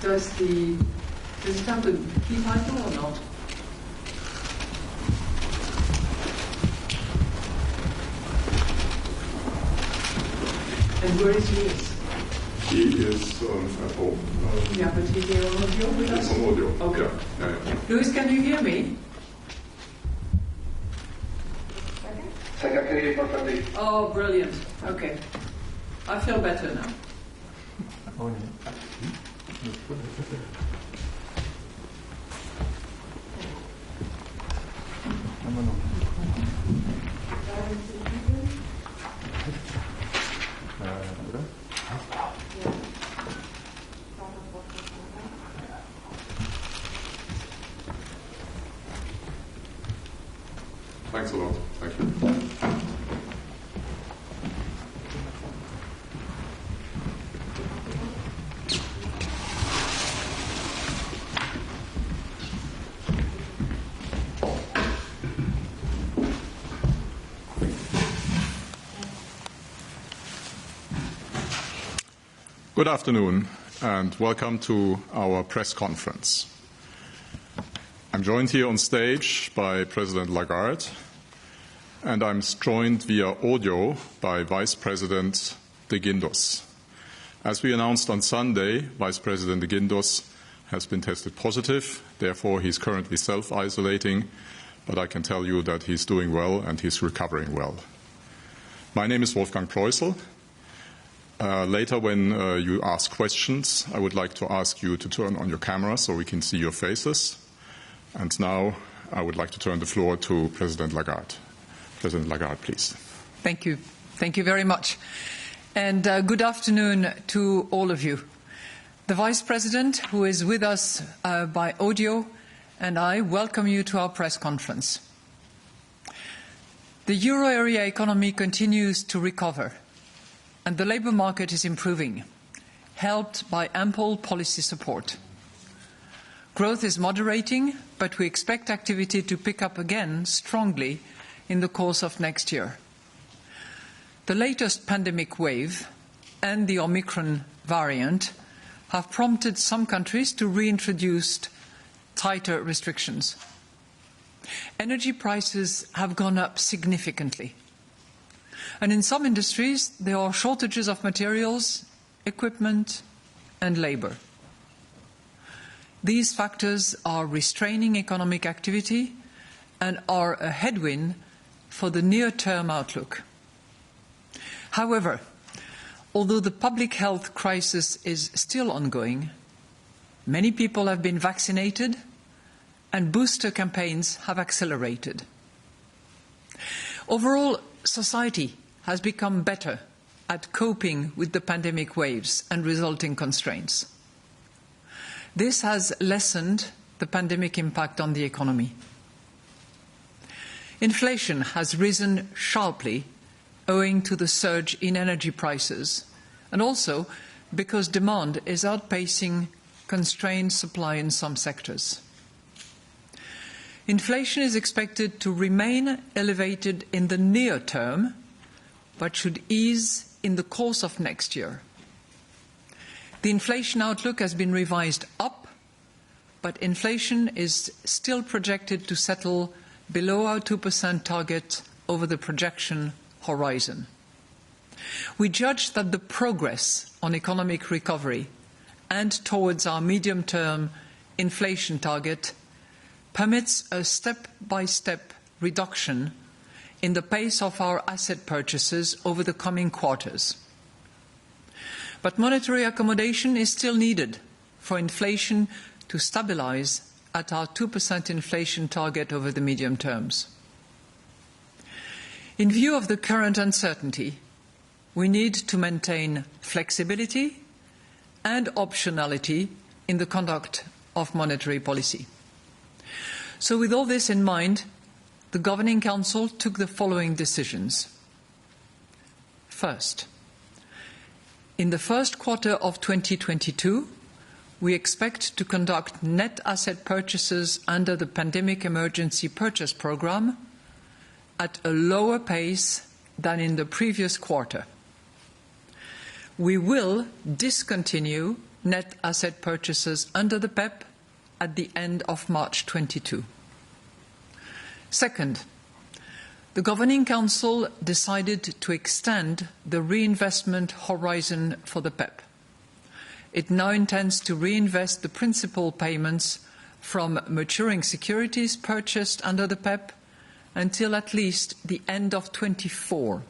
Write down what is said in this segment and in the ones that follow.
Does it have the key title or not? And where is Lewis? He is at home. Yeah, but he's here on audio with us? He's on audio. Okay. Yeah. Lewis, can you hear me? I can hear you perfectly. Oh, brilliant. Okay. I feel better now. Thanks a lot. Thank you. Good afternoon and welcome to our press conference. I'm joined here on stage by President Lagarde, and I'm joined via audio by Vice President de Guindos. As we announced on Sunday, Vice President de Guindos has been tested positive, therefore he's currently self-isolating, but I can tell you that he's doing well and he's recovering well. My name is Wolfgang Preußel. Later, when you ask questions, I would like to ask you to turn on your camera so we can see your faces. And now I would like to turn the floor to President Lagarde. President Lagarde, please. Thank you. Thank you very much. And good afternoon to all of you. The Vice President, who is with us by audio, and I welcome you to our press conference. The euro area economy continues to recover, and the labour market is improving, helped by ample policy support. Growth is moderating, but we expect activity to pick up again strongly in the course of next year. The latest pandemic wave and the Omicron variant have prompted some countries to reintroduce tighter restrictions. Energy prices have gone up significantly. And in some industries, there are shortages of materials, equipment, and labour. These factors are restraining economic activity and are a headwind for the near-term outlook. However, although the public health crisis is still ongoing, many people have been vaccinated and booster campaigns have accelerated. Overall, society has become better at coping with the pandemic waves and resulting constraints. This has lessened the pandemic impact on the economy. Inflation has risen sharply owing to the surge in energy prices and also because demand is outpacing constrained supply in some sectors. Inflation is expected to remain elevated in the near term, but should ease in the course of next year. The inflation outlook has been revised up, but inflation is still projected to settle below our 2% target over the projection horizon. We judge that the progress on economic recovery and towards our medium-term inflation target permits a step-by-step reduction in the pace of our asset purchases over the coming quarters. But monetary accommodation is still needed for inflation to stabilise at our 2% inflation target over the medium terms. In view of the current uncertainty, we need to maintain flexibility and optionality in the conduct of monetary policy. So with all this in mind, the Governing Council took the following decisions. First, in the first quarter of 2022, we expect to conduct net asset purchases under the Pandemic Emergency Purchase Programme at a lower pace than in the previous quarter. We will discontinue net asset purchases under the PEP at the end of March 22. Second, the Governing Council decided to extend the reinvestment horizon for the PEP. It now intends to reinvest the principal payments from maturing securities purchased under the PEP until at least the end of 24.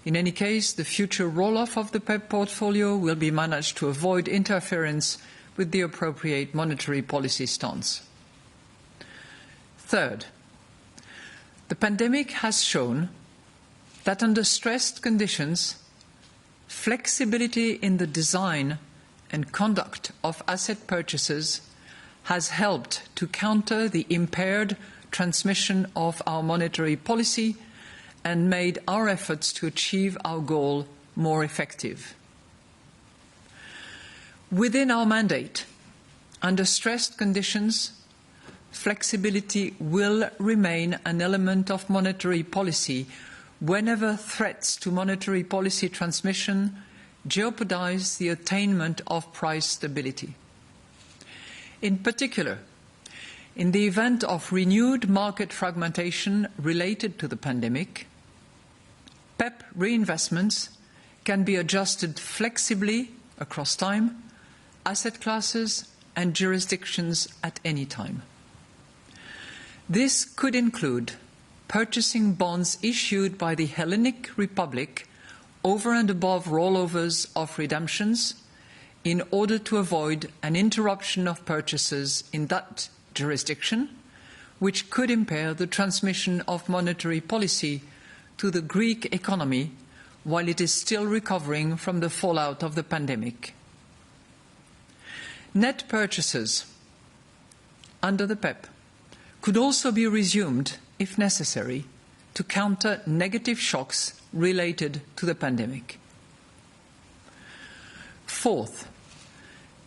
In any case, the future roll-off of the PEP portfolio will be managed to avoid interference with the appropriate monetary policy stance. Third, the pandemic has shown that under stressed conditions, flexibility in the design and conduct of asset purchases has helped to counter the impaired transmission of our monetary policy and made our efforts to achieve our goal more effective. Within our mandate, under stressed conditions, flexibility will remain an element of monetary policy whenever threats to monetary policy transmission jeopardize the attainment of price stability. In particular, in the event of renewed market fragmentation related to the pandemic, PEP reinvestments can be adjusted flexibly across time, asset classes and jurisdictions at any time. This could include purchasing bonds issued by the Hellenic Republic over and above rollovers of redemptions in order to avoid an interruption of purchases in that jurisdiction, which could impair the transmission of monetary policy to the Greek economy while it is still recovering from the fallout of the pandemic. Net purchases under the PEP could also be resumed, if necessary, to counter negative shocks related to the pandemic. Fourth,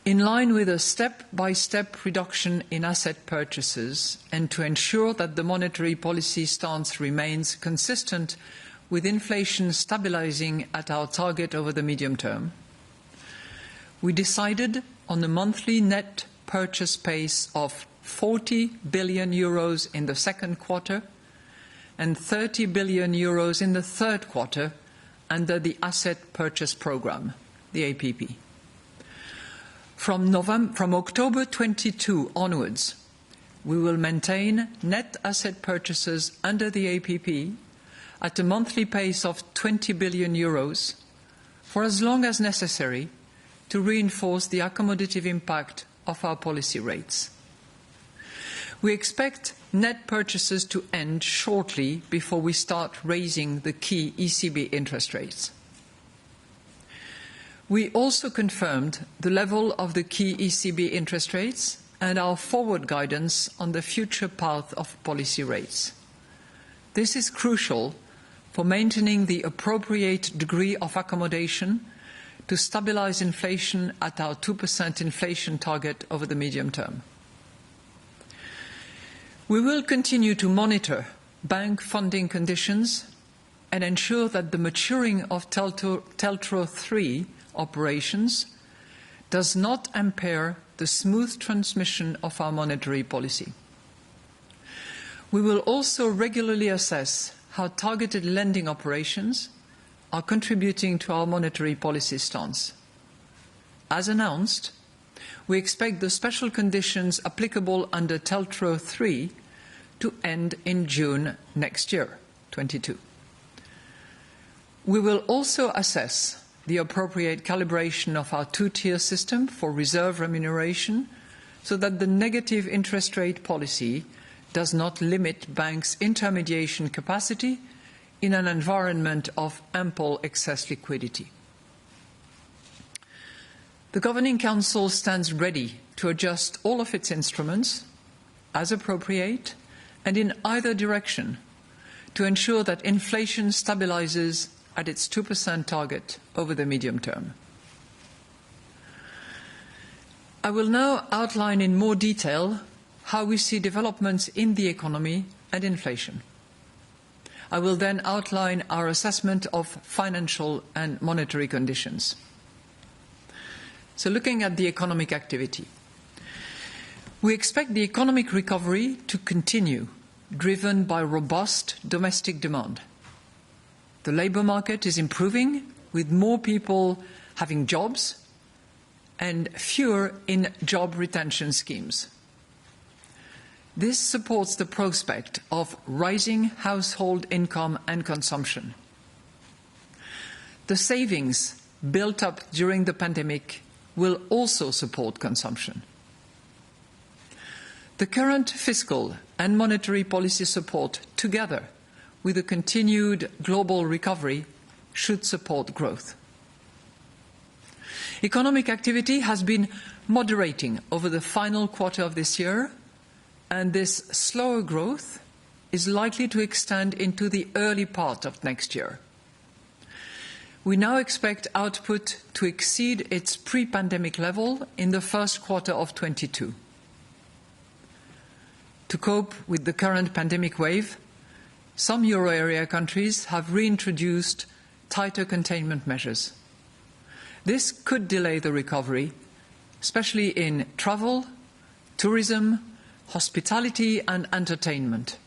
in line with a step-by-step reduction in asset purchases and to ensure that the monetary policy stance remains consistent with inflation stabilizing at our target over the medium term, we decided on a monthly net purchase pace of 40 billion euros in the second quarter and 30 billion euros in the third quarter under the Asset Purchase Programme, the APP. From October 22 onwards, we will maintain net asset purchases under the APP at a monthly pace of 20 billion euros for as long as necessary to reinforce the accommodative impact of our policy rates. We expect net purchases to end shortly before we start raising the key ECB interest rates. We also confirmed the level of the key ECB interest rates and our forward guidance on the future path of policy rates. This is crucial for maintaining the appropriate degree of accommodation to stabilize inflation at our 2% inflation target over the medium term. We will continue to monitor bank funding conditions and ensure that the maturing of TLTRO III operations does not impair the smooth transmission of our monetary policy. We will also regularly assess how targeted lending operations are contributing to our monetary policy stance. As announced, we expect the special conditions applicable under TLTRO III to end in June next year, 2022. We will also assess the appropriate calibration of our two-tier system for reserve remuneration so that the negative interest rate policy does not limit banks' intermediation capacity in an environment of ample excess liquidity. The Governing Council stands ready to adjust all of its instruments as appropriate and in either direction to ensure that inflation stabilizes at its 2% target over the medium term. I will now outline in more detail how we see developments in the economy and inflation. I will then outline our assessment of financial and monetary conditions. So looking at the economic activity, we expect the economic recovery to continue, driven by robust domestic demand. The labour market is improving, with more people having jobs and fewer in job retention schemes. This supports the prospect of rising household income and consumption. The savings built up during the pandemic will also support consumption. The current fiscal and monetary policy support, together with a continued global recovery, should support growth. Economic activity has been moderating over the final quarter of this year, and this slower growth is likely to extend into the early part of next year. We now expect output to exceed its pre-pandemic level in the first quarter of 2022. To cope with the current pandemic wave, some euro area countries have reintroduced tighter containment measures. This could delay the recovery, especially in travel, tourism, hospitality and entertainment.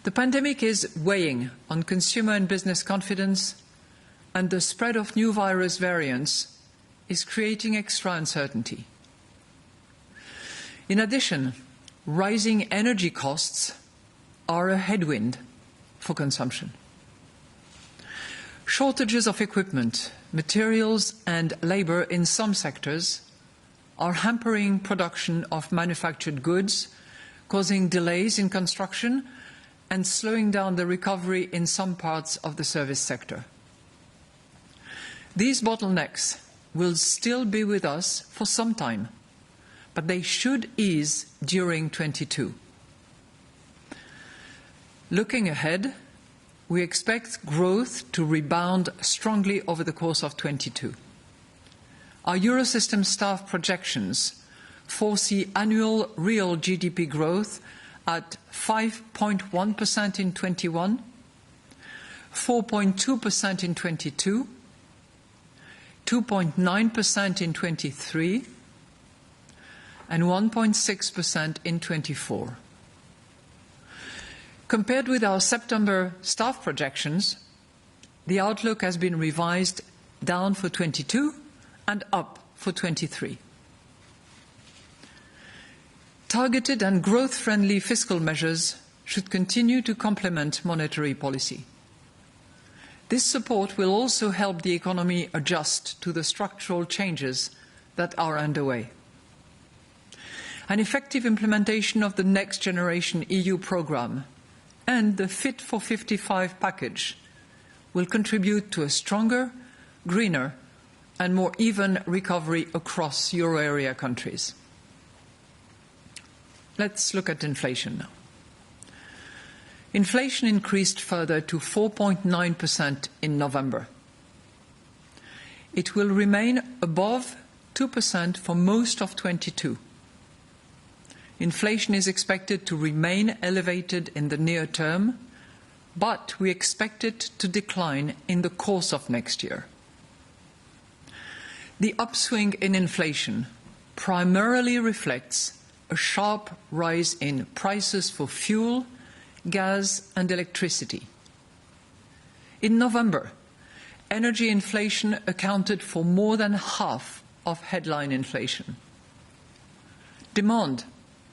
The pandemic is weighing on consumer and business confidence, and the spread of new virus variants is creating extra uncertainty. In addition, rising energy costs are a headwind for consumption. Shortages of equipment, materials and labour in some sectors are hampering production of manufactured goods, causing delays in construction and slowing down the recovery in some parts of the service sector. These bottlenecks will still be with us for some time, but they should ease during 2022. Looking ahead, we expect growth to rebound strongly over the course of 2022. Our Eurosystem staff projections foresee annual real GDP growth at 5.1% in 2021, 4.2% in 2022, 2.9% in 2023, and 1.6% in 2024. Compared with our September staff projections, the outlook has been revised down for 2022 and up for 2023. Targeted and growth-friendly fiscal measures should continue to complement monetary policy. This support will also help the economy adjust to the structural changes that are underway. An effective implementation of the Next Generation EU programme and the Fit for 55 package will contribute to a stronger, greener and more even recovery across euro area countries. Let's look at inflation now. Inflation increased further to 4.9% in November. It will remain above 2% for most of 2022. Inflation is expected to remain elevated in the near term, but we expect it to decline in the course of next year. The upswing in inflation primarily reflects a sharp rise in prices for fuel, gas and electricity. In November, energy inflation accounted for more than half of headline inflation. Demand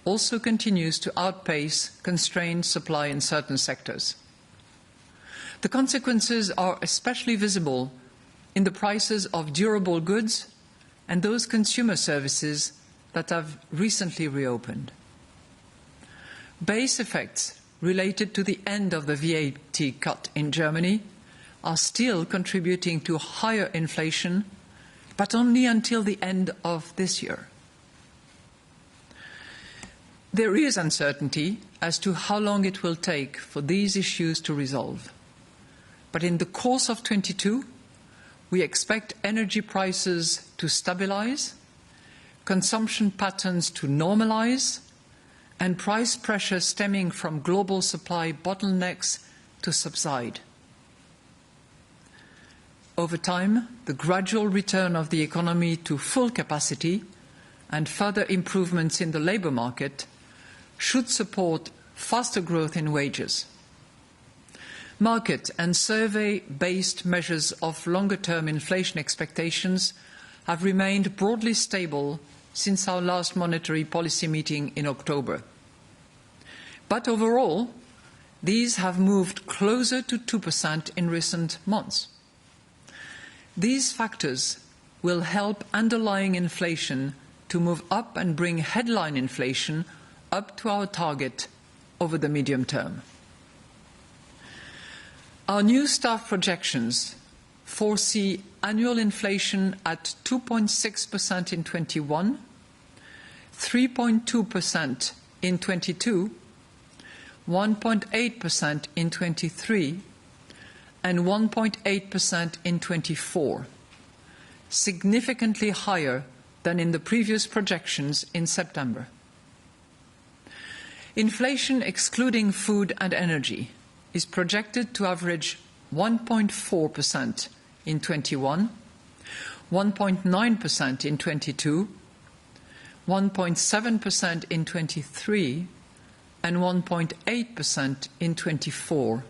also continues to outpace constrained supply in certain sectors. The consequences are especially visible in the prices of durable goods and those consumer services that have recently reopened. Base effects related to the end of the VAT cut in Germany are still contributing to higher inflation, but only until the end of this year. There is uncertainty as to how long it will take for these issues to resolve. But in the course of 2022, we expect energy prices to stabilise, consumption patterns to normalise, and price pressure stemming from global supply bottlenecks to subside. Over time, the gradual return of the economy to full capacity and further improvements in the labour market should support faster growth in wages. Market and survey-based measures of longer-term inflation expectations have remained broadly stable since our last monetary policy meeting in October. But overall, these have moved closer to 2% in recent months. These factors will help underlying inflation to move up and bring headline inflation up to our target over the medium term. Our new staff projections foresee annual inflation at 2.6% in 21, 3.2% in 22, 1.8% in 23, and 1.8% in 24, significantly higher than in the previous projections in September. Inflation excluding food and energy is projected to average 1.4% in 21, 1.9% in 22, 1.7% in 23, and 1.8% in 24,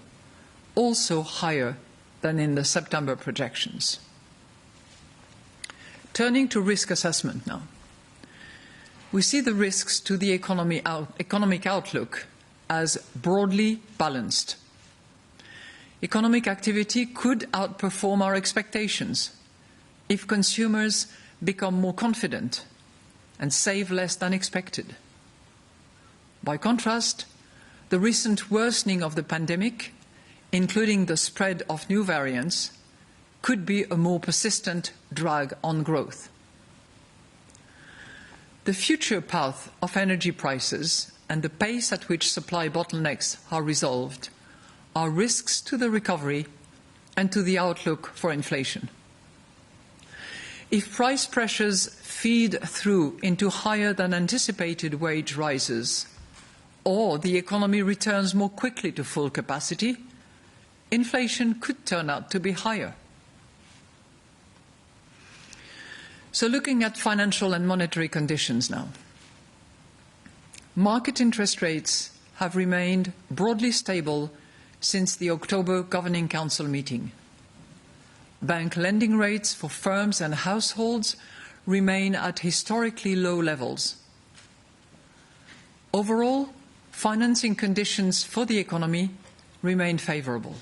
also higher than in the September projections. Turning to risk assessment now. We see the risks to the economic outlook as broadly balanced. Economic activity could outperform our expectations if consumers become more confident and save less than expected. By contrast, the recent worsening of the pandemic, including the spread of new variants, could be a more persistent drag on growth. The future path of energy prices and the pace at which supply bottlenecks are resolved are risks to the recovery and to the outlook for inflation. If price pressures feed through into higher than anticipated wage rises, or the economy returns more quickly to full capacity, inflation could turn out to be higher. So looking at financial and monetary conditions now. Market interest rates have remained broadly stable since the October Governing Council meeting. Bank lending rates for firms and households remain at historically low levels. Overall, financing conditions for the economy remain favourable.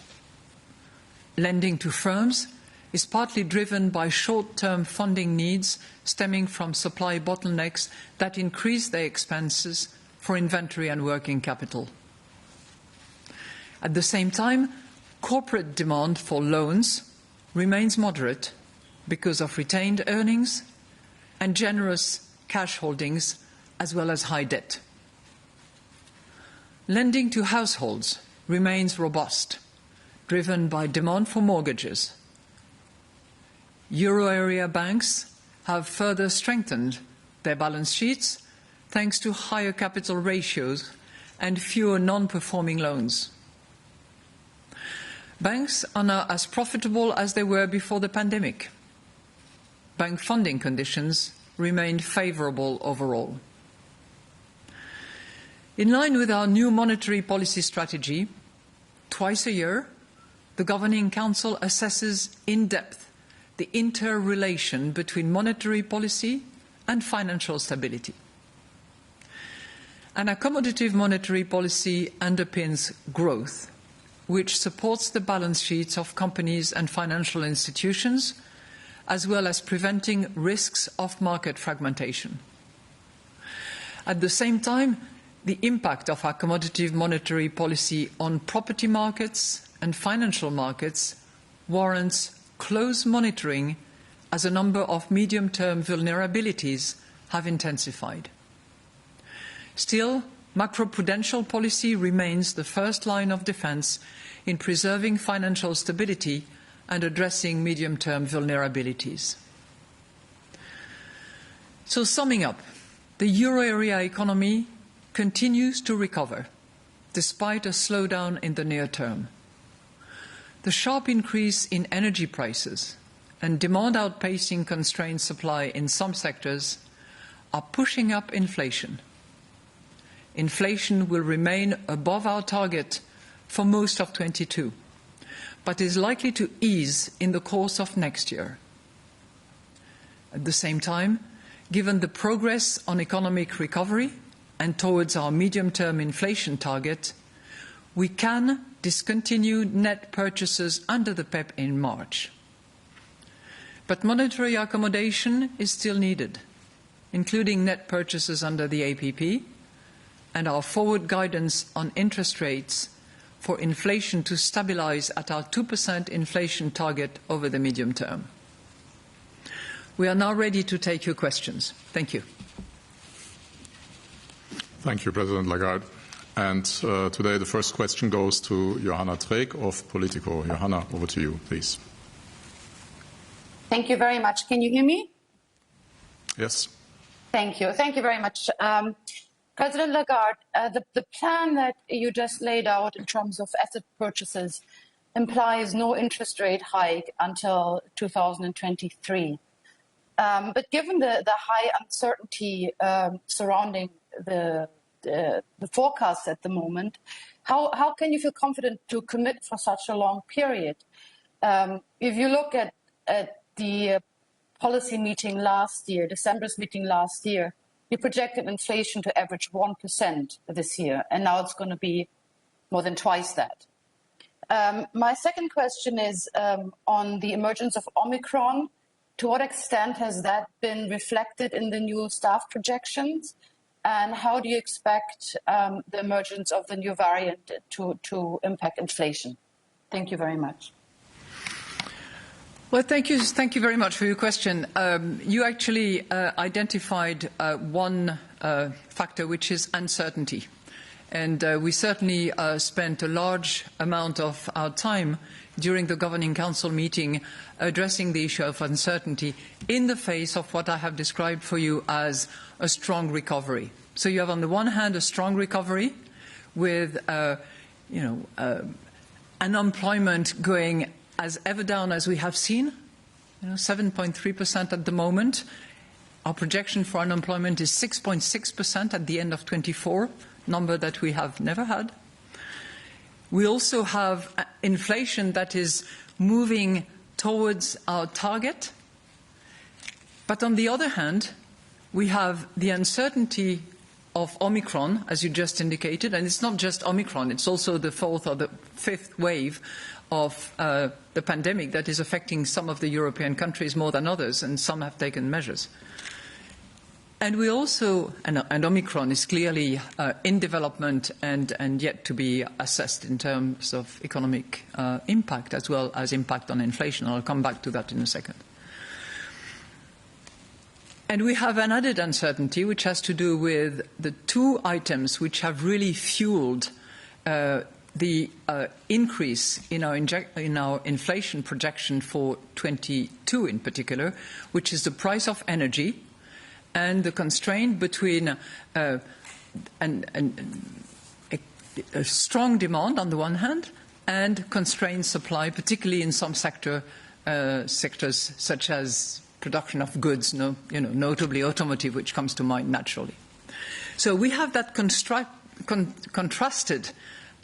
Lending to firms is partly driven by short-term funding needs stemming from supply bottlenecks that increase their expenses for inventory and working capital. At the same time, corporate demand for loans remains moderate because of retained earnings and generous cash holdings as well as high debt. Lending to households remains robust, driven by demand for mortgages. Euro area banks have further strengthened their balance sheets thanks to higher capital ratios and fewer non-performing loans. Banks are now as profitable as they were before the pandemic. Bank funding conditions remain favourable overall. In line with our new monetary policy strategy, twice a year, the Governing Council assesses in depth the interrelation between monetary policy and financial stability. An accommodative monetary policy underpins growth, which supports the balance sheets of companies and financial institutions, as well as preventing risks of market fragmentation. At the same time, the impact of accommodative monetary policy on property markets and financial markets warrants close monitoring as a number of medium-term vulnerabilities have intensified. Still, macroprudential policy remains the first line of defence in preserving financial stability and addressing medium-term vulnerabilities. So summing up, the euro area economy continues to recover, despite a slowdown in the near term. The sharp increase in energy prices and demand outpacing constrained supply in some sectors are pushing up inflation. Inflation will remain above our target for most of 2022, but is likely to ease in the course of next year. At the same time, given the progress on economic recovery and towards our medium-term inflation target, we can discontinue net purchases under the PEP in March. But monetary accommodation is still needed, including net purchases under the APP and our forward guidance on interest rates for inflation to stabilise at our 2% inflation target over the medium term. We are now ready to take your questions. Thank you. Thank you, President Lagarde. And today the first question goes to Johanna Treek of Politico. Johanna, over to you, please. Thank you very much. Can you hear me? Yes. Thank you. Thank you very much. President Lagarde, the plan that you just laid out in terms of asset purchases implies no interest rate hike until 2023. But given the high uncertainty surrounding the forecast at the moment, how can you feel confident to commit for such a long period? If you look at the policy meeting last year, December's meeting last year, you projected inflation to average 1% this year, and now it's going to be more than twice that. My second question is on the emergence of Omicron. To what extent has that been reflected in the new staff projections? And how do you expect the emergence of the new variant to impact inflation? Thank you very much. Well, thank you very much for your question. You actually identified one factor, which is uncertainty. And we certainly spent a large amount of our time during the Governing Council meeting addressing the issue of uncertainty in the face of what I have described for you as a strong recovery. So you have on the one hand a strong recovery with unemployment going as ever down as we have seen, 7.3% at the moment. Our projection for unemployment is 6.6% at the end of 24, number that we have never had. We also have inflation that is moving towards our target. But on the other hand, we have the uncertainty of Omicron, as you just indicated, and it's not just Omicron, it's also the fourth or the fifth wave of the pandemic that is affecting some of the European countries more than others, and some have taken measures. And we also, and Omicron is clearly in development and yet to be assessed in terms of economic impact as well as impact on inflation. I'll come back to that in a second. And we have an added uncertainty which has to do with the two items which have really fueled the increase in our inflation projection for 22 in particular, which is the price of energy and the constraint between a strong demand on the one hand and constrained supply, particularly in some sectors such as production of goods, notably automotive, which comes to mind naturally. So we have that contrasted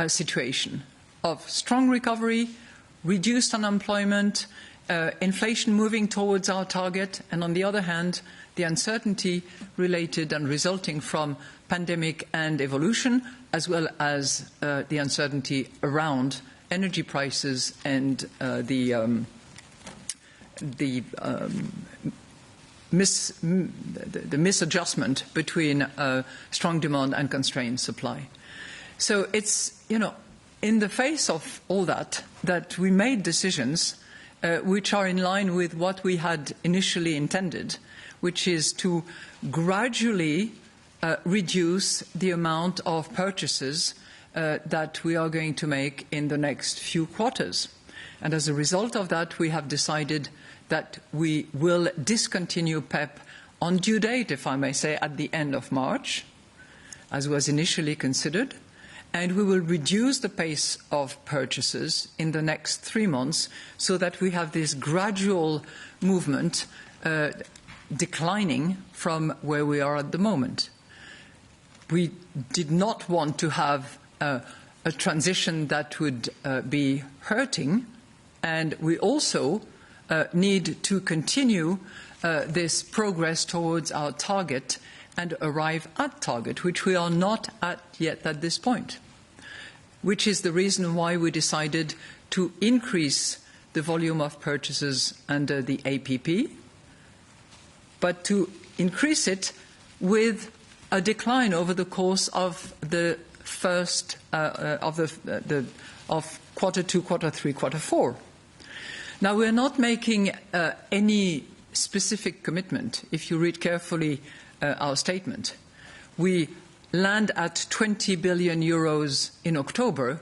situation of strong recovery, reduced unemployment, inflation moving towards our target, and on the other hand, the uncertainty related and resulting from pandemic and evolution, as well as the uncertainty around energy prices and the misadjustment between strong demand and constrained supply. So it's, in the face of all that we made decisions which are in line with what we had initially intended, which is to gradually reduce the amount of purchases that we are going to make in the next few quarters. And as a result of that, we have decided that we will discontinue PEP on due date, if I may say, at the end of March, as was initially considered. And we will reduce the pace of purchases in the next 3 months so that we have this gradual movement declining from where we are at the moment. We did not want to have a transition that would be hurting, and we also need to continue this progress towards our target and arrive at target, which we are not at yet at this point, which is the reason why we decided to increase the volume of purchases under the APP, but to increase it with a decline over the course of the first of quarter 2, quarter 3, quarter 4. Now, we're not making any specific commitment. If you read carefully our statement, we land at 20 billion euros in October,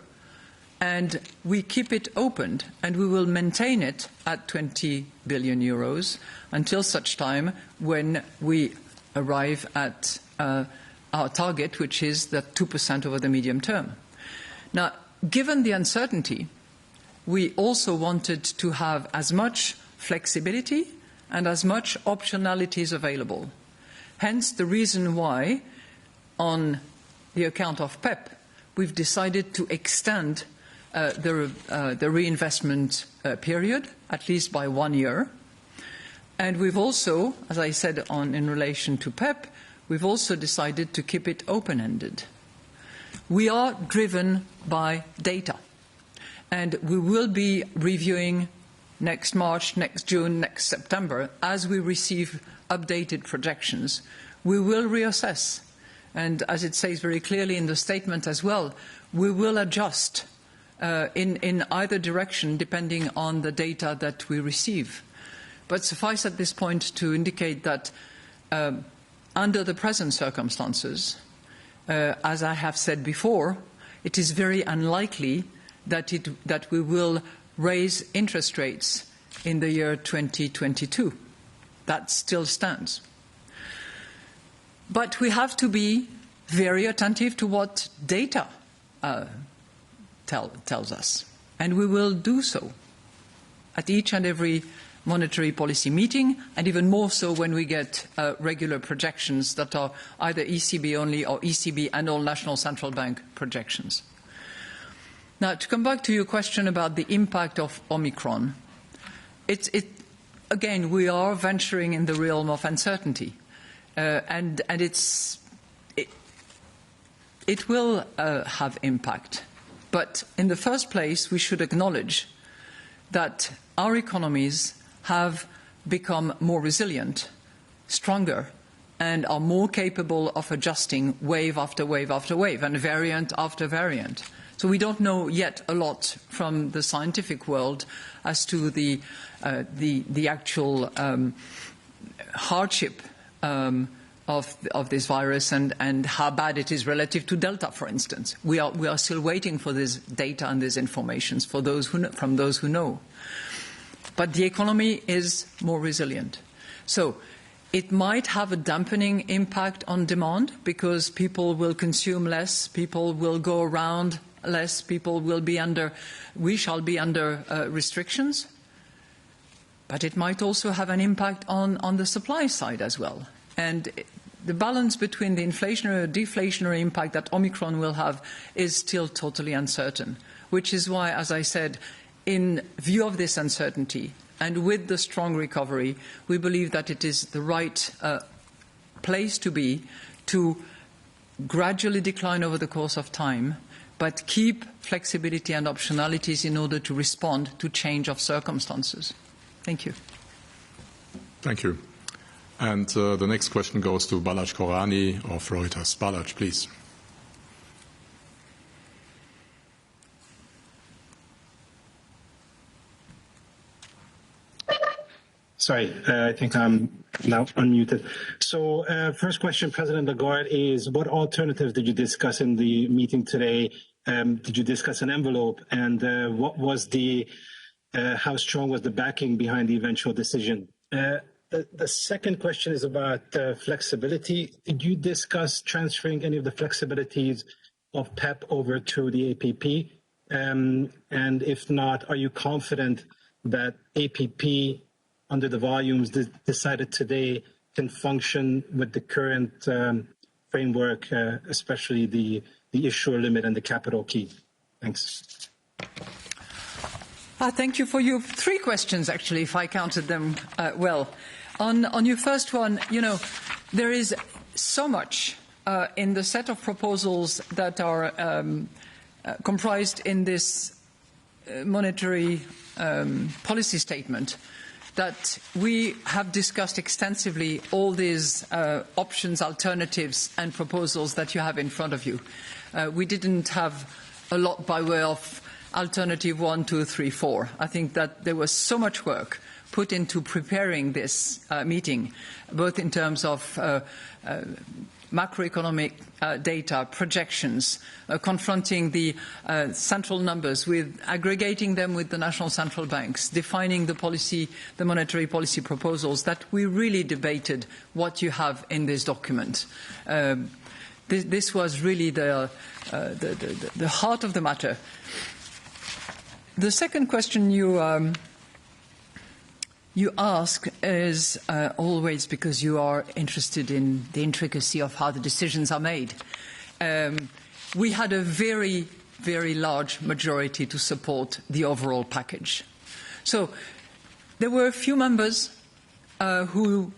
and we keep it open, and we will maintain it at 20 billion euros until such time when we arrive at our target, which is that 2% over the medium term. Now, given the uncertainty, we also wanted to have as much flexibility and as much optionalities available. Hence the reason why, on the account of PEP, we've decided to extend the reinvestment period, at least by 1 year. And we've also, as I said in relation to PEP, we've also decided to keep it open-ended. We are driven by data, and we will be reviewing next March, next June, next September, as we receive updated projections. We will reassess, and as it says very clearly in the statement as well, we will adjust in either direction depending on the data that we receive. But suffice at this point to indicate that under the present circumstances, as I have said before, it is very unlikely that we will raise interest rates in the year 2022. That still stands. But we have to be very attentive to what data tells us, and we will do so at each and every monetary policy meeting, and even more so when we get regular projections that are either ECB only or ECB and all national central bank projections. Now, to come back to your question about the impact of Omicron, again, we are venturing in the realm of uncertainty, and it will have impact. But in the first place, we should acknowledge that our economies have become more resilient, stronger, and are more capable of adjusting wave after wave after wave and variant after variant. So we don't know yet a lot from the scientific world as to the actual hardship of this virus and how bad it is relative to Delta, for instance. We are still waiting for this data and this information from those who know. But the economy is more resilient. So it might have a dampening impact on demand because people will consume less, people will go around less, we shall be under restrictions. But it might also have an impact on the supply side as well. And the balance between the inflationary or deflationary impact that Omicron will have is still totally uncertain, which is why, as I said, in view of this uncertainty and with the strong recovery, we believe that it is the right place to be to gradually decline over the course of time, but keep flexibility and optionalities in order to respond to change of circumstances. Thank you. Thank you. And the next question goes to Balazs Korani of Reuters. Balazs, please. Sorry, I think I'm now unmuted. So first question, President Lagarde, is what alternatives did you discuss in the meeting today? Did you discuss an envelope? And what was how strong was the backing behind the eventual decision? The second question is about flexibility. Did you discuss transferring any of the flexibilities of PEP over to the APP? And if not, are you confident that APP, under the volumes decided today, can function with the current framework, especially the issuer limit and the capital key? Thanks. Thank you for your 3 questions, actually, if I counted them well. On your first one, there is so much in the set of proposals that are comprised in this monetary policy statement that we have discussed extensively all these options, alternatives and proposals that you have in front of you. We didn't have a lot by way of alternative 1, 2, 3, 4. I think that there was so much work put into preparing this meeting, both in terms of macroeconomic data, projections, confronting the central numbers with aggregating them with the national central banks, defining the policy, the monetary policy proposals, that we really debated what you have in this document. This was really the heart of the matter. The second question you ask is always because you are interested in the intricacy of how the decisions are made. We had a very, very large majority to support the overall package. So there were a few members who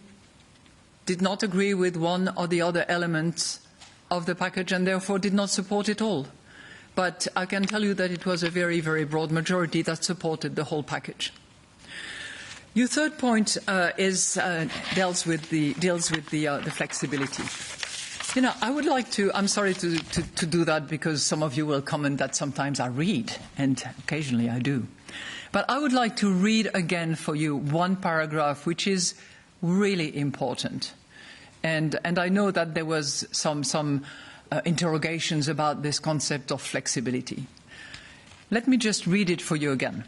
did not agree with one or the other element of the package and therefore did not support it all. But I can tell you that it was a very, very broad majority that supported the whole package. Your third point deals with the flexibility. I would like to. I'm sorry to do that because some of you will comment that sometimes I read, and occasionally I do. But I would like to read again for you one paragraph which is really important, and I know that there was some interrogations about this concept of flexibility. Let me just read it for you again.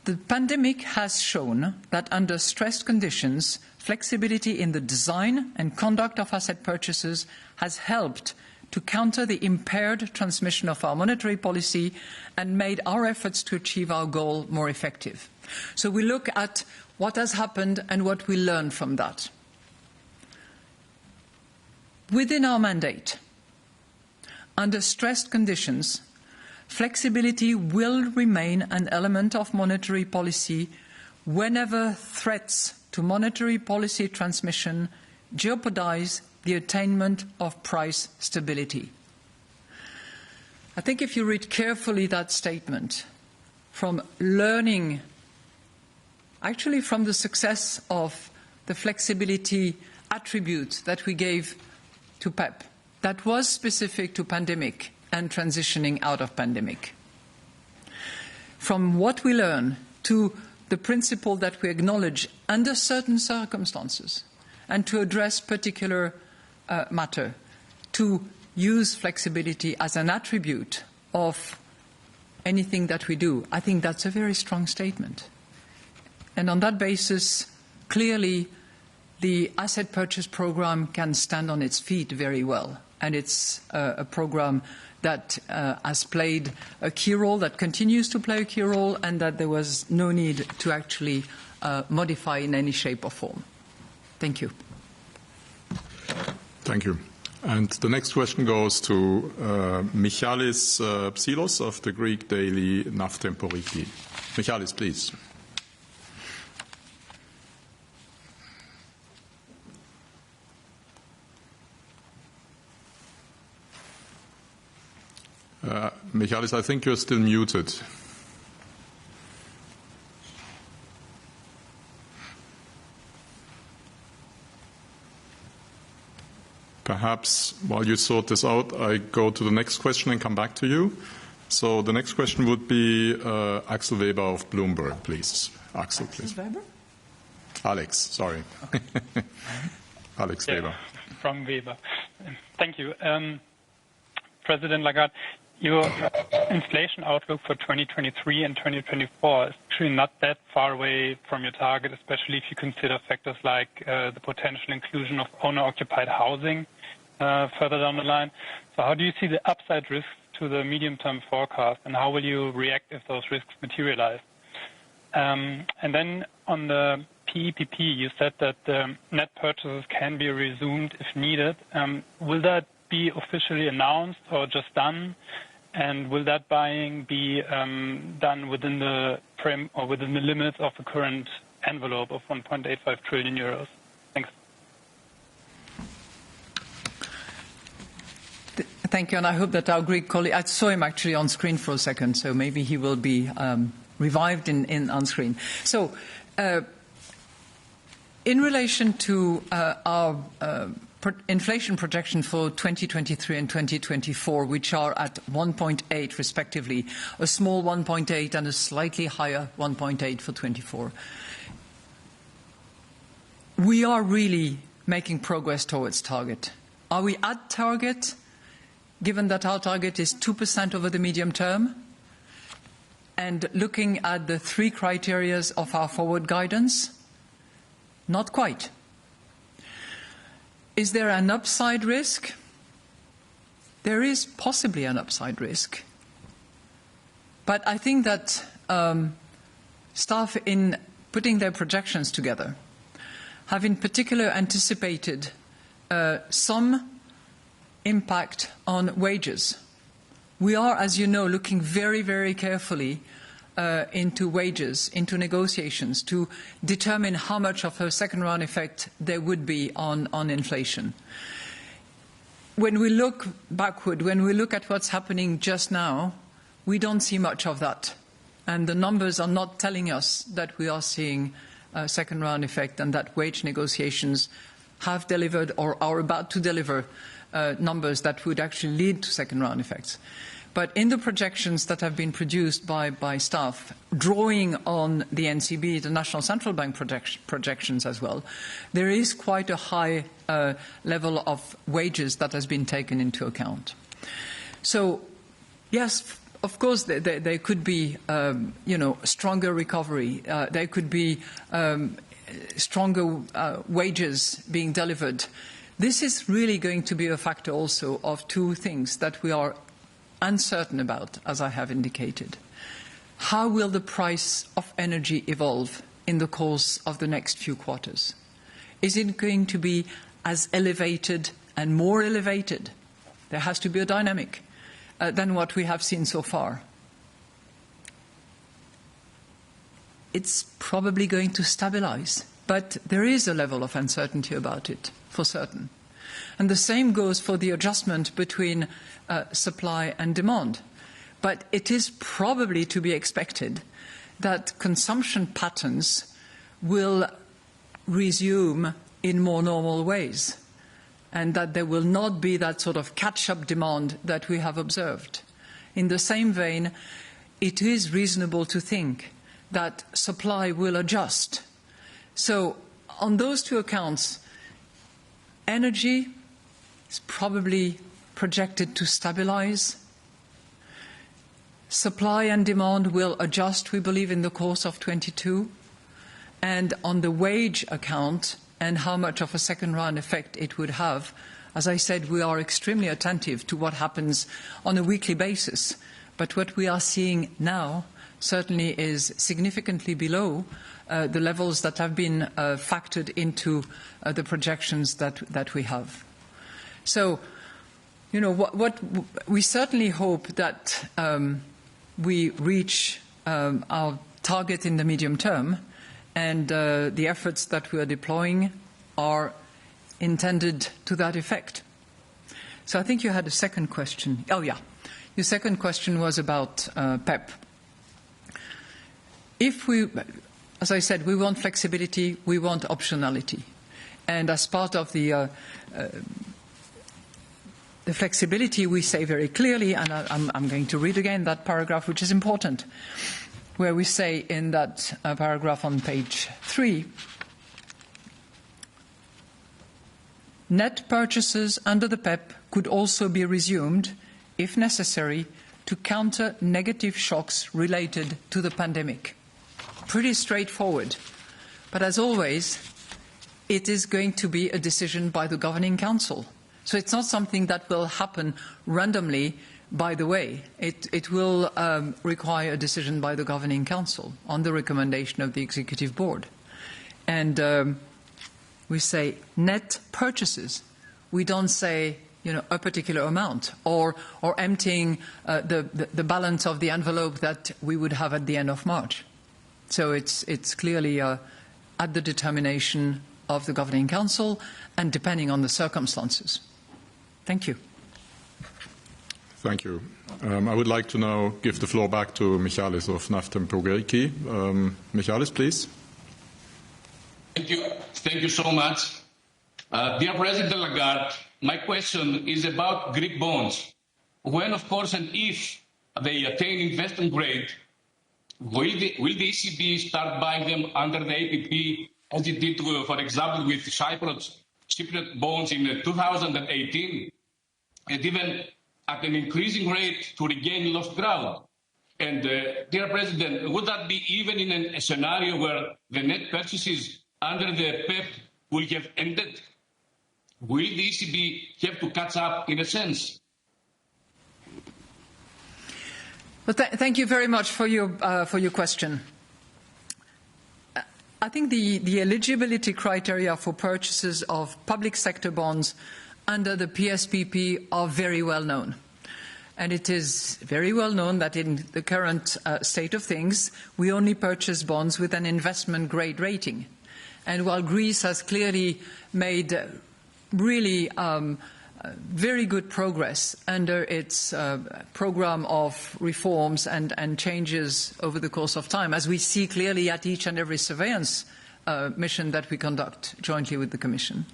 The pandemic has shown that under stressed conditions, flexibility in the design and conduct of asset purchases has helped to counter the impaired transmission of our monetary policy and made our efforts to achieve our goal more effective. So we look at what has happened and what we learn from that. Within our mandate, under stressed conditions, flexibility will remain an element of monetary policy whenever threats to monetary policy transmission jeopardize the attainment of price stability. I think if you read carefully that statement, from learning, actually from the success of the flexibility attribute that we gave to PEP, that was specific to pandemic and transitioning out of pandemic. From what we learn to the principle that we acknowledge under certain circumstances and to address particular matter, to use flexibility as an attribute of anything that we do, I think that's a very strong statement. And on that basis, clearly, the asset purchase program can stand on its feet very well. And it's a program that has played a key role, that continues to play a key role, and that there was no need to actually modify in any shape or form. Thank you. Thank you. And the next question goes to Michalis Psilos of the Greek daily Navtemporiki. Michalis, please. Michalis, I think you're still muted. Perhaps while you sort this out, I go to the next question and come back to you. So the next question would be Axel Weber of Bloomberg, please. Axel, please. Weber? Alex, sorry. Okay. Alex Weber. From Weber. Thank you. President Lagarde, your inflation outlook for 2023 and 2024 is actually not that far away from your target, especially if you consider factors like the potential inclusion of owner-occupied housing further down the line. So how do you see the upside risks to the medium-term forecast, and how will you react if those risks materialize? And then on the Pspp, you said that net purchases can be resumed if needed. Will that be officially announced or just done? And will that buying be done within the frame or within the limits of the current envelope of 1.85 trillion euros? Thanks. Thank you, and I hope that our Greek colleague, I saw him actually on screen for a second, so maybe he will be revived on screen. So, in relation to our inflation projection for 2023 and 2024, which are at 1.8 respectively, a small 1.8 and a slightly higher 1.8 for 24, we are really making progress towards target. Are we at target, given that our target is 2% over the medium term? And looking at the three criteria of our forward guidance, not quite. Is there an upside risk? There is possibly an upside risk. But I think that staff, in putting their projections together, have in particular anticipated some impact on wages. We are, as you know, looking very, very carefully into wages, into negotiations, to determine how much of a second-round effect there would be on inflation. When we look backward, when we look at what's happening just now, we don't see much of that. And the numbers are not telling us that we are seeing a second-round effect and that wage negotiations have delivered or are about to deliver numbers that would actually lead to second-round effects. But in the projections that have been produced by staff, drawing on the NCB, the National Central Bank projections as well, there is quite a high level of wages that has been taken into account. So, yes, of course, there could be, stronger recovery. There could be stronger wages being delivered. This is really going to be a factor also of two things that we are uncertain about, as I have indicated. How will the price of energy evolve in the course of the next few quarters? Is it going to be as elevated and more elevated? There has to be a dynamic than what we have seen so far. It's probably going to stabilize, but there is a level of uncertainty about it, for certain. And the same goes for the adjustment between supply and demand. But it is probably to be expected that consumption patterns will resume in more normal ways, and that there will not be that sort of catch-up demand that we have observed. In the same vein, it is reasonable to think that supply will adjust. So on those two accounts, energy is probably projected to stabilize. Supply and demand will adjust, we believe, in the course of 22. And on the wage account and how much of a second-round effect it would have, as I said, we are extremely attentive to what happens on a weekly basis. But what we are seeing now certainly is significantly below the levels that have been factored into the projections that we have. So, what we certainly hope that we reach our target in the medium term, and the efforts that we are deploying are intended to that effect. So I think you had a second question. Oh, yeah. Your second question was about PEP. If we, as I said, we want flexibility, we want optionality. And as part of the flexibility, we say very clearly, and I'm going to read again that paragraph, which is important, where we say in that paragraph on page 3, net purchases under the PEP could also be resumed, if necessary, to counter negative shocks related to the pandemic. Pretty straightforward. But as always, it is going to be a decision by the Governing Council. So it's not something that will happen randomly. By the way, it will require a decision by the Governing Council on the recommendation of the Executive Board. And we say net purchases. We don't say, a particular amount or emptying the balance of the envelope that we would have at the end of March. So it's clearly at the determination of the Governing Council and depending on the circumstances. Thank you. Thank you. I would like to now give the floor back to Michalis of Naftem Progreki. Michalis, please. Thank you. Thank you so much. Dear President Lagarde, my question is about Greek bonds. When, of course, and if they attain investment grade, will the ECB start buying them under the APP as it did, for example, with Cypriot bonds in 2018, and even at an increasing rate to regain lost ground? And, dear President, would that be even in a scenario where the net purchases under the PEP will have ended? Will the ECB have to catch up in a sense? Well, thank you very much for your question. I think the eligibility criteria for purchases of public sector bonds under the Pspp are very well known. And it is very well known that in the current state of things, we only purchase bonds with an investment grade rating. And while Greece has clearly made really very good progress under its program of reforms and changes over the course of time, as we see clearly at each and every surveillance mission that we conduct jointly with the Commission.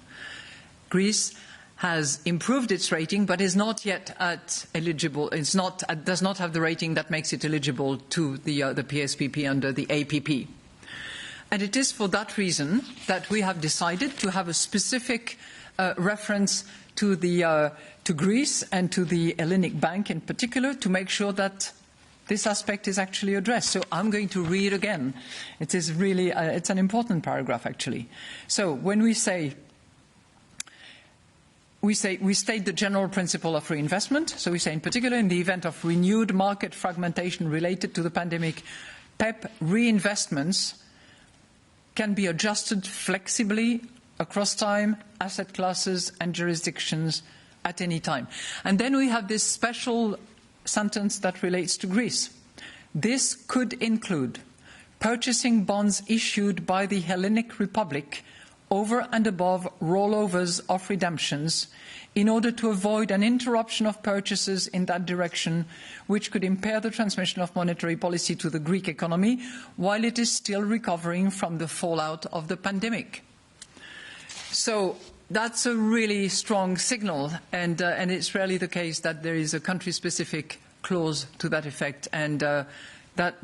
Greece has improved its rating, but is not yet eligible. Does not have the rating that makes it eligible to the PSPP under the APP. And it is for that reason that we have decided to have a specific reference to Greece and to the Hellenic Bank in particular to make sure that this aspect is actually addressed. So I'm going to read again. It is really, it's an important paragraph actually. So when we state the general principle of reinvestment. So we say in particular in the event of renewed market fragmentation related to the pandemic, PEP reinvestments can be adjusted flexibly across time, asset classes and jurisdictions at any time. And then we have this special sentence that relates to Greece. This could include purchasing bonds issued by the Hellenic Republic over and above rollovers of redemptions in order to avoid an interruption of purchases in that direction, which could impair the transmission of monetary policy to the Greek economy while it is still recovering from the fallout of the pandemic. So that's a really strong signal, and it's rarely the case that there is a country-specific clause to that effect, and that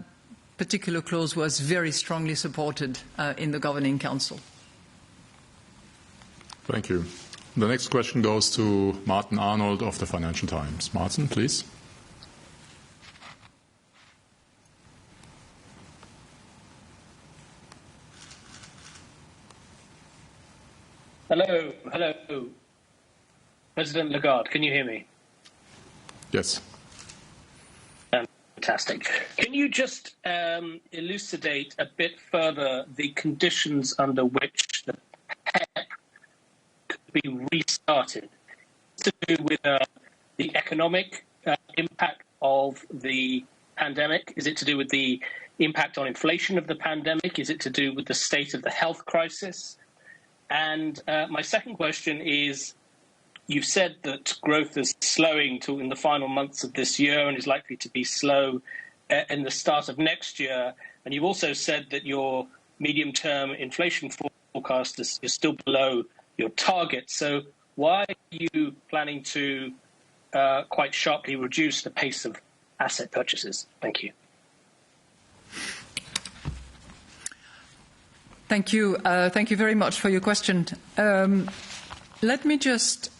particular clause was very strongly supported in the Governing Council. Thank you. The next question goes to Martin Arnold of the Financial Times. Martin, please. Hello. President Lagarde, can you hear me? Yes. Fantastic. Can you just elucidate a bit further the conditions under which the PEP could be restarted? To do with the economic impact of the pandemic? Is it to do with the impact on inflation of the pandemic? Is it to do with the state of the health crisis? And my second question is, you've said that growth is slowing in the final months of this year and is likely to be slow in the start of next year. And you've also said that your medium-term inflation forecast is still below your target. So why are you planning to quite sharply reduce the pace of asset purchases? Thank you. Thank you. Thank you very much for your question. Let me just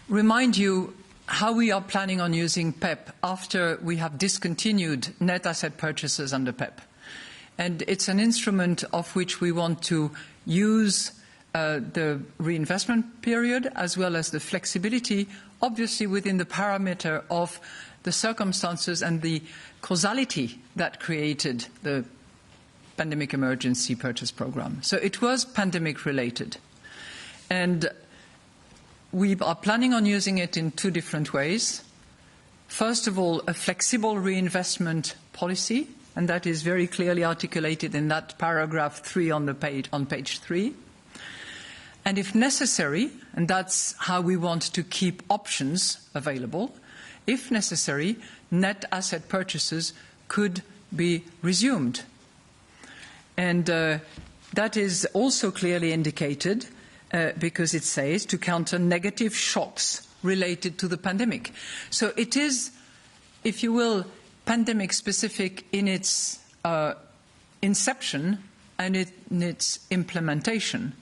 remind you how we are planning on using PEP after we have discontinued net asset purchases under PEP. And it's an instrument of which we want to use the reinvestment period as well as the flexibility, obviously within the parameter of the circumstances and the causality that created the pandemic emergency purchase program. So it was pandemic related. And we are planning on using it in two different ways. First of all, a flexible reinvestment policy, and that is very clearly articulated in that paragraph 3 on page 3. And if necessary, and that's how we want to keep options available, if necessary, net asset purchases could be resumed. And that is also clearly indicated because it says to counter negative shocks related to the pandemic. So it is, if you will, pandemic specific in its inception and in its implementation.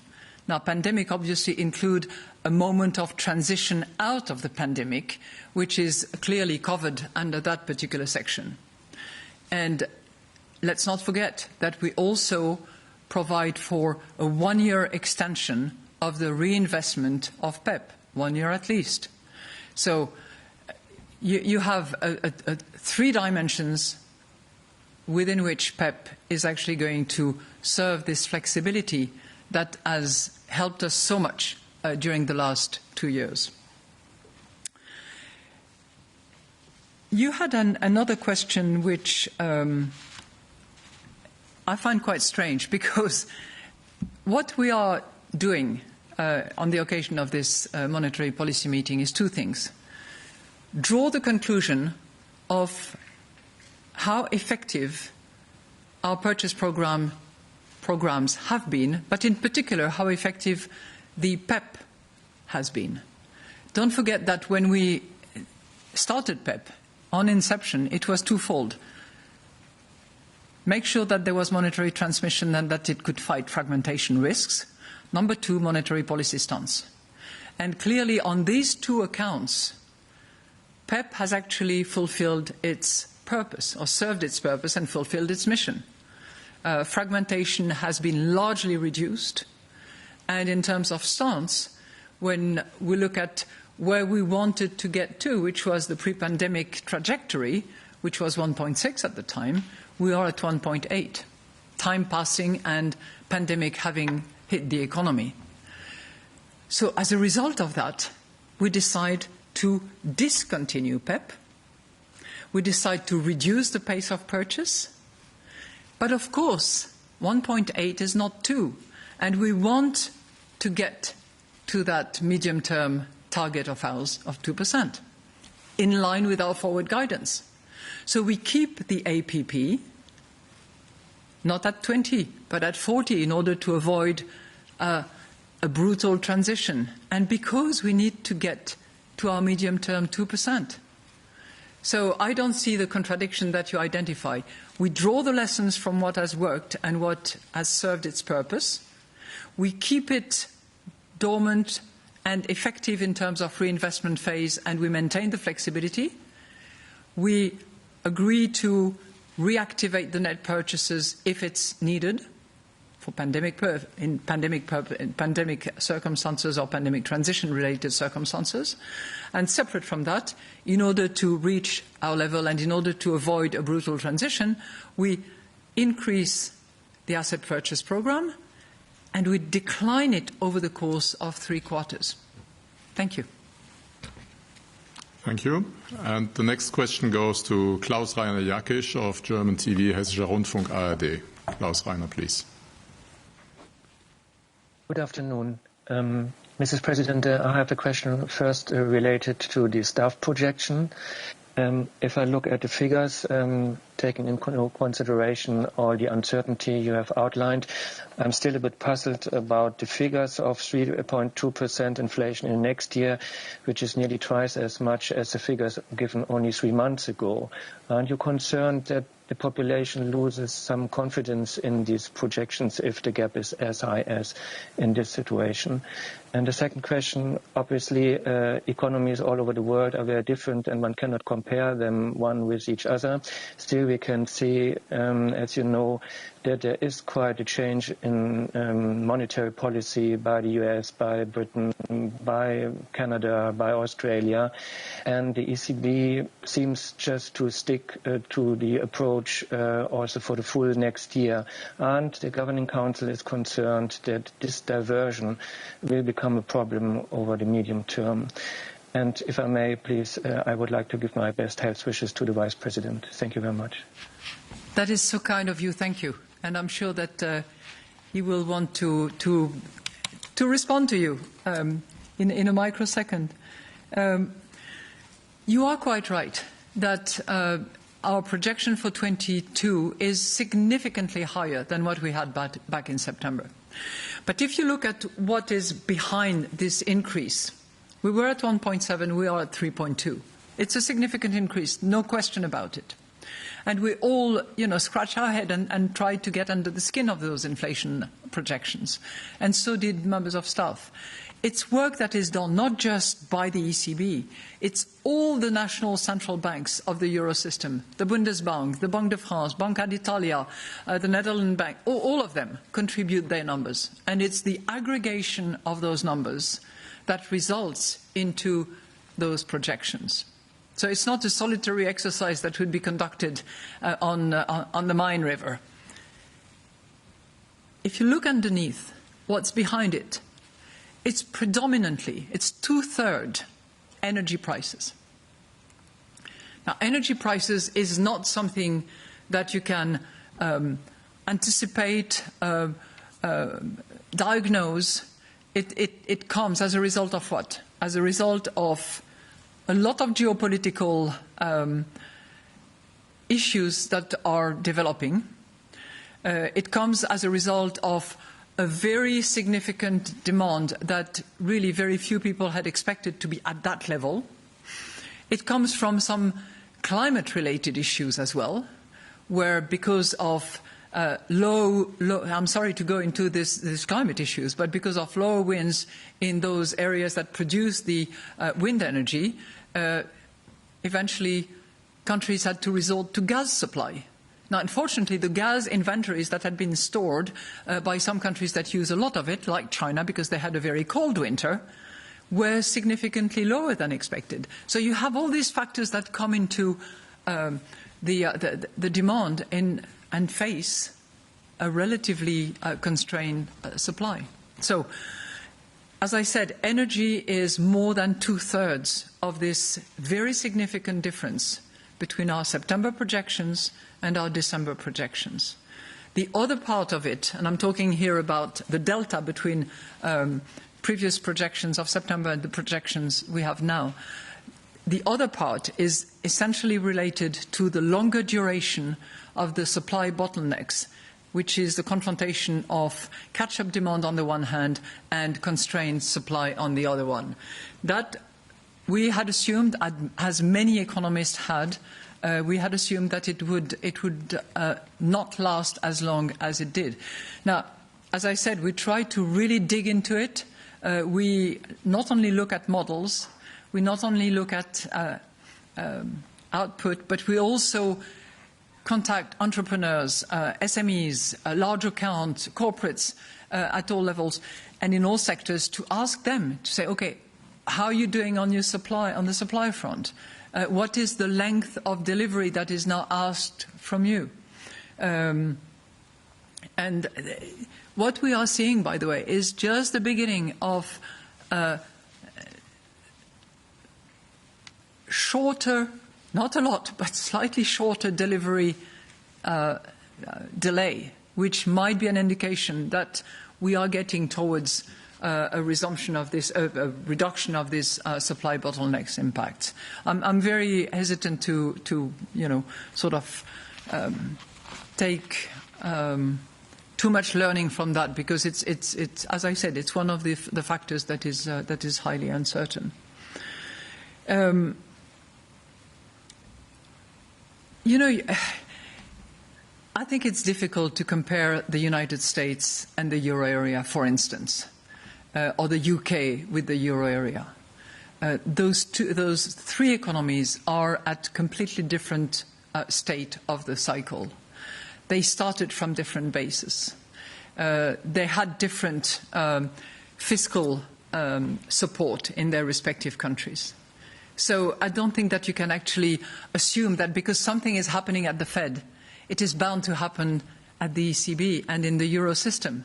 Now, pandemic obviously include a moment of transition out of the pandemic, which is clearly covered under that particular section. And let's not forget that we also provide for a 1-year extension of the reinvestment of Pspp, 1 year at least. So you have 3 dimensions within which Pspp is actually going to serve this flexibility that has helped us so much during the last 2 years. You had another question which I find quite strange, because what we are doing on the occasion of this monetary policy meeting is 2 things. Draw the conclusion of how effective our purchase programs have been, but in particular how effective the Pspp has been. Don't forget that when we started Pspp, on inception, it was twofold. Make sure that there was monetary transmission and that it could fight fragmentation risks. Number 2, monetary policy stance. And clearly on these 2 accounts, Pspp has actually fulfilled its purpose, or served its purpose and fulfilled its mission. Fragmentation has been largely reduced. And in terms of stance, when we look at where we wanted to get to, which was the pre-pandemic trajectory, which was 1.6 at the time, we are at 1.8. Time passing and pandemic having hit the economy. So as a result of that, we decide to discontinue Pspp. We decide to reduce the pace of purchase. But of course, 1.8 is not 2. And we want to get to that medium-term target of ours of 2%, in line with our forward guidance. So we keep the APP, not at 20, but at 40 in order to avoid a brutal transition. And because we need to get to our medium-term 2%. So I don't see the contradiction that you identify. We draw the lessons from what has worked and what has served its purpose. We keep it dormant and effective in terms of reinvestment phase, and we maintain the flexibility. We agree to reactivate the net purchases if it's needed for pandemic circumstances or pandemic transition-related circumstances. And separate from that, in order to reach our level and in order to avoid a brutal transition, we increase the asset purchase program and we decline it over the course of 3 quarters. Thank you. Thank you. And the next question goes to Klaus Rainer Jackisch of German TV, Hessischer Rundfunk, ARD. Klaus Rainer, please. Good afternoon. Mrs. President, I have a question first related to the staff projection. If I look at the figures, taking into consideration all the uncertainty you have outlined, I'm still a bit puzzled about the figures of 3.2% inflation in next year, which is nearly twice as much as the figures given only 3 months ago. Aren't you concerned that the population loses some confidence in these projections if the gap is as high as in this situation. And the second question, obviously, economies all over the world are very different and one cannot compare them one with each other. Still, we can see, as you know, that there is quite a change in monetary policy by the US, by Britain, by Canada, by Australia. And the ECB seems just to stick to the approach also for the full next year. And the Governing Council is concerned that this diversion will become a problem over the medium term. And if I may, please, I would like to give my best health wishes to the Vice President. Thank you very much. That is so kind of you. Thank you. And I'm sure that he will want to respond to you in a microsecond. You are quite right that our projection for 22 is significantly higher than what we had back in September. But if you look at what is behind this increase, we were at 1.7, we are at 3.2. It's a significant increase, no question about it. And we all, scratch our head and try to get under the skin of those inflation projections. And so did members of staff. It's work that is done not just by the ECB, it's all the national central banks of the Eurosystem, the Bundesbank, the Banque de France, Banca d'Italia, the Netherlands Bank, all of them contribute their numbers. And it's the aggregation of those numbers that results into those projections. So it's not a solitary exercise that would be conducted on the Main River. If you look underneath, what's behind it, it's predominantly, it's two-thirds energy prices. Now, energy prices is not something that you can anticipate, diagnose. It comes as a result of what? As a result of a lot of geopolitical issues that are developing. It comes as a result of a very significant demand that really very few people had expected to be at that level. It comes from some climate-related issues as well, where because of I'm sorry to go into these climate issues, but because of lower winds in those areas that produce the wind energy, eventually countries had to resort to gas supply. Now, unfortunately, the gas inventories that had been stored by some countries that use a lot of it, like China, because they had a very cold winter, were significantly lower than expected. So you have all these factors that come into the demand and face a relatively constrained supply. So, as I said, energy is more than two-thirds of this very significant difference between our September projections and our December projections. The other part of it, and I'm talking here about the delta between previous projections of September and the projections we have now, the other part is essentially related to the longer duration of the supply bottlenecks, which is the confrontation of catch-up demand on the one hand and constrained supply on the other one. That we had assumed, as many economists had, we had assumed that it would not last as long as it did. Now, as I said, we tried to really dig into it. We not only look at models, we not only look at output, but we also contact entrepreneurs, SMEs, large account, corporates at all levels and in all sectors to ask them to say, okay, how are you doing on your supply, on the supply front? What is the length of delivery that is now asked from you? And what we are seeing, by the way, is just the beginning of shorter, not a lot, but slightly shorter delivery delay, which might be an indication that we are getting towards a resumption of this, a reduction of this supply bottlenecks impact. I'm very hesitant to sort of take too much learning from that, because it's as I said, it's one of the factors that is highly uncertain. I think it's difficult to compare the United States and the euro area, for instance, or the UK with the euro area. Those three economies are at completely different state of the cycle. They started from different bases. They had different fiscal support in their respective countries. So I don't think that you can actually assume that because something is happening at the Fed, it is bound to happen at the ECB and in the euro system.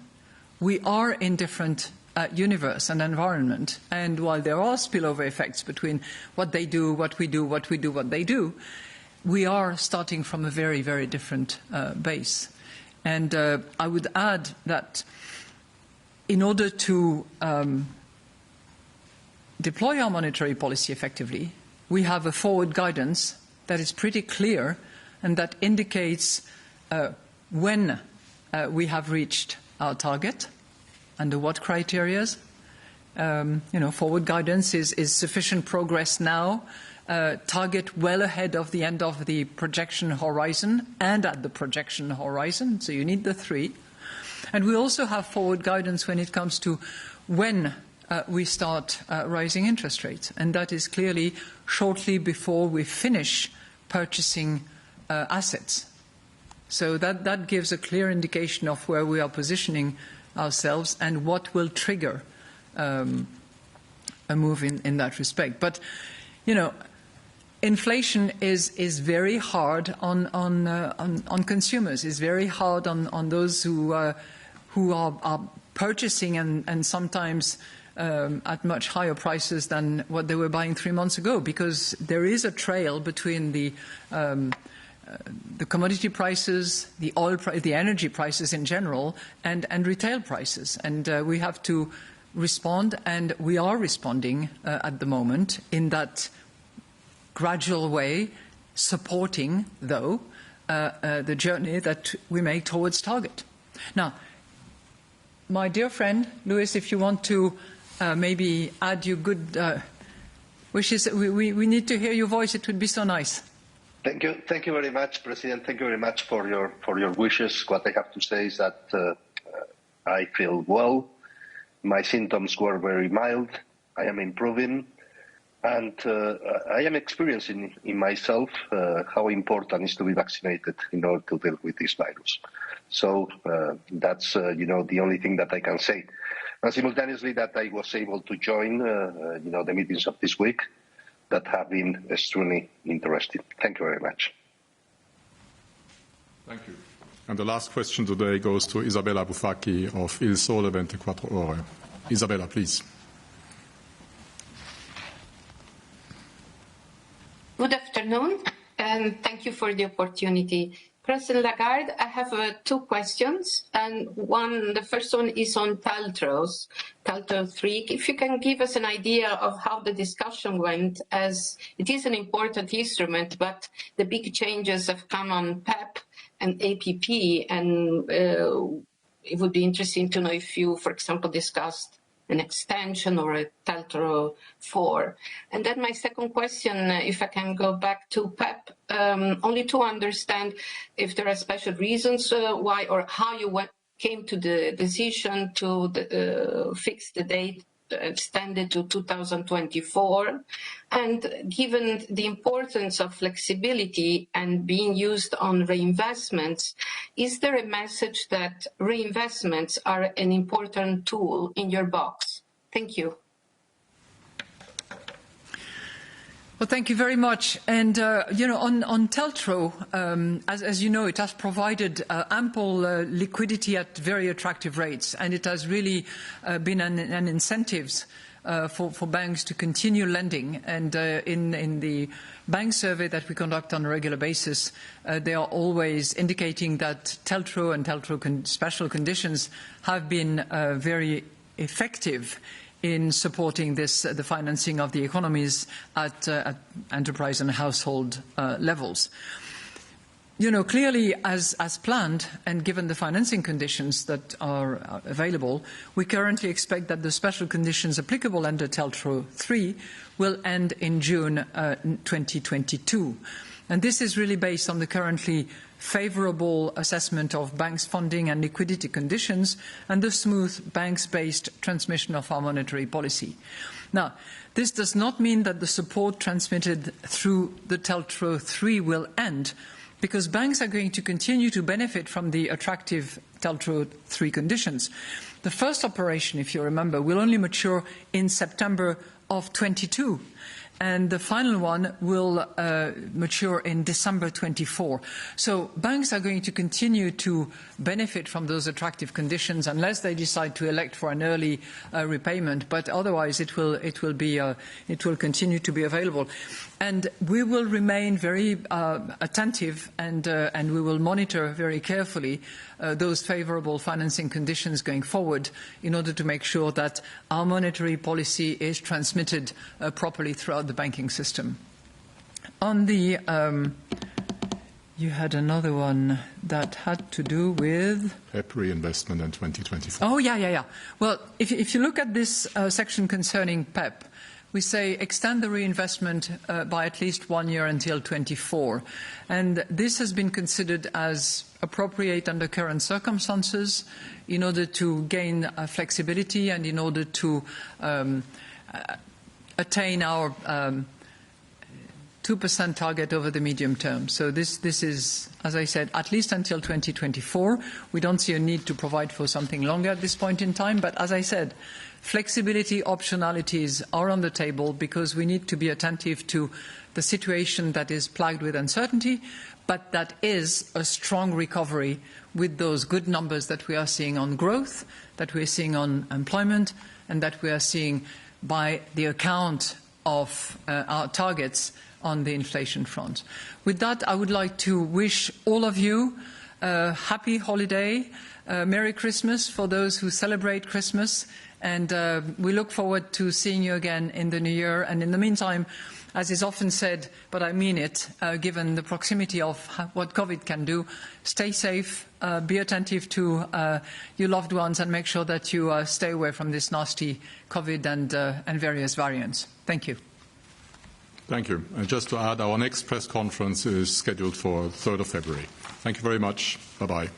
We are in different universe and environment, and while there are spillover effects between what they do, what we do, what we do, what they do, we are starting from a very, very different base. And I would add that in order to deploy our monetary policy effectively, we have a forward guidance that is pretty clear and that indicates when we have reached our target, under what criteria. Forward guidance is sufficient progress now, target well ahead of the end of the projection horizon and at the projection horizon, so you need the three. And we also have forward guidance when it comes to when we start rising interest rates, and that is clearly shortly before we finish purchasing assets. So that gives a clear indication of where we are positioning ourselves and what will trigger a move in that respect. But, inflation is very hard on consumers, is very hard on those who are purchasing and sometimes at much higher prices than what they were buying 3 months ago, because there is a trail between the commodity prices, the oil the energy prices in general, and retail prices. And we have to respond, and we are responding at the moment in that gradual way, supporting, though, the journey that we make towards target. Now, my dear friend, Luis, if you want to maybe add your good wishes, we need to hear your voice. It would be so nice. Thank you very much, President. Thank you very much for your wishes. What I have to say is that I feel well. My symptoms were very mild. I am improving, and I am experiencing in myself how important it is to be vaccinated in order to deal with this virus. So that's the only thing that I can say. And simultaneously, that I was able to join the meetings of this week that have been extremely interesting. Thank you very much. Thank you. And the last question today goes to Isabella Bufacchi of Il Sole 24 Ore. Isabella, please. Good afternoon, and thank you for the opportunity. President Lagarde, I have two questions, and the first one is on TLTRO 3. If you can give us an idea of how the discussion went, as it is an important instrument, but the big changes have come on PEP and APP, and it would be interesting to know if you, for example, discussed an extension or a TLTRO 4. And then my second question, if I can go back to PEP, only to understand if there are special reasons why or how you came to the decision to fix the date extended to 2024, and given the importance of flexibility and being used on reinvestments, is there a message that reinvestments are an important tool in your box? Thank you. Well, thank you very much. And, on TLTRO, as you know, it has provided ample liquidity at very attractive rates, and it has really been an incentives for banks to continue lending. And in the bank survey that we conduct on a regular basis, they are always indicating that TLTRO and TLTRO special conditions have been very effective in supporting the financing of the economies at enterprise and household levels. Clearly, as planned, and given the financing conditions that are available, we currently expect that the special conditions applicable under TLTRO 3 will end in June 2022. And this is really based on the currently favourable assessment of banks' funding and liquidity conditions, and the smooth banks-based transmission of our monetary policy. Now, this does not mean that the support transmitted through the TLTRO III will end, because banks are going to continue to benefit from the attractive TLTRO III conditions. The first operation, if you remember, will only mature in September of 22. And the final one will mature in December 24. So banks are going to continue to benefit from those attractive conditions unless they decide to elect for an early repayment. But otherwise, it will continue to be available. And we will remain very attentive and we will monitor very carefully those favourable financing conditions going forward in order to make sure that our monetary policy is transmitted properly throughout the banking system. On the, you had another one that had to do with PEP reinvestment in 2024. Oh, yeah. Well, if you look at this section concerning PEP, we say extend the reinvestment by at least 1 year until 24. And this has been considered as appropriate under current circumstances in order to gain flexibility and in order to attain our 2% target over the medium term. So this is, as I said, at least until 2024. We don't see a need to provide for something longer at this point in time. But as I said, flexibility optionalities are on the table because we need to be attentive to the situation that is plagued with uncertainty, but that is a strong recovery with those good numbers that we are seeing on growth, that we are seeing on employment, and that we are seeing by the account of our targets on the inflation front. With that, I would like to wish all of you a happy holiday, Merry Christmas for those who celebrate Christmas, and we look forward to seeing you again in the new year. And in the meantime, as is often said, but I mean it, given the proximity of what COVID can do, stay safe, be attentive to your loved ones, and make sure that you stay away from this nasty COVID and various variants. Thank you. Thank you. And just to add, our next press conference is scheduled for 3rd of February. Thank you very much. Bye-bye.